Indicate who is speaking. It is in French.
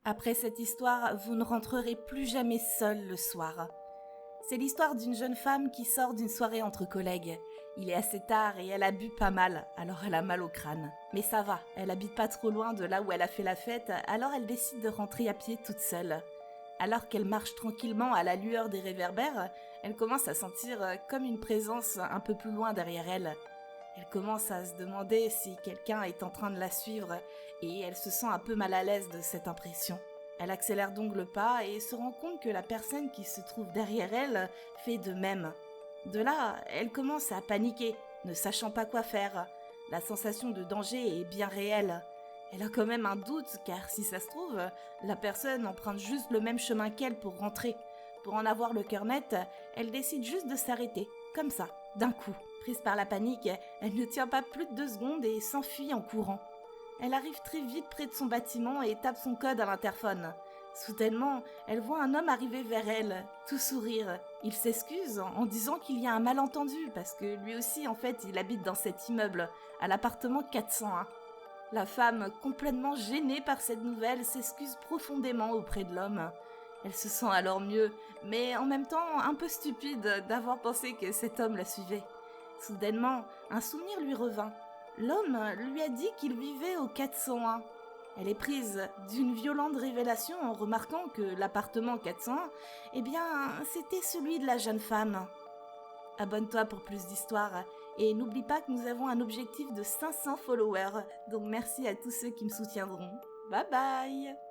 Speaker 1: Après cette histoire, vous ne rentrerez plus jamais seul le soir. C'est l'histoire d'une jeune femme qui sort d'une soirée entre collègues. Il est assez tard et elle a bu pas mal, alors elle a mal au crâne. Mais ça va, elle habite pas trop loin de là où elle a fait la fête, alors elle décide de rentrer à pied toute seule. Alors qu'elle marche tranquillement à la lueur des réverbères, elle commence à sentir comme une présence un peu plus loin derrière elle. Elle commence à se demander si quelqu'un est en train de la suivre et elle se sent un peu mal à l'aise de cette impression. Elle accélère donc le pas et se rend compte que la personne qui se trouve derrière elle fait de même. De là, elle commence à paniquer, ne sachant pas quoi faire. La sensation de danger est bien réelle. Elle a quand même un doute car si ça se trouve, la personne emprunte juste le même chemin qu'elle pour rentrer. Pour en avoir le cœur net, elle décide juste de s'arrêter, comme ça, d'un coup. Prise par la panique, elle ne tient pas plus de 2 secondes et s'enfuit en courant. Elle arrive très vite près de son bâtiment et tape son code à l'interphone. Soudainement, elle voit un homme arriver vers elle, tout sourire. Il s'excuse en disant qu'il y a un malentendu parce que lui aussi, en fait, il habite dans cet immeuble, à l'appartement 401. La femme, complètement gênée par cette nouvelle, s'excuse profondément auprès de l'homme. Elle se sent alors mieux, mais en même temps un peu stupide d'avoir pensé que cet homme la suivait. Soudainement, un souvenir lui revint. L'homme lui a dit qu'il vivait au 401. Elle est prise d'une violente révélation en remarquant que l'appartement 401, c'était celui de la jeune femme. Abonne-toi pour plus d'histoires et n'oublie pas que nous avons un objectif de 500 followers, donc merci à tous ceux qui me soutiendront. Bye bye!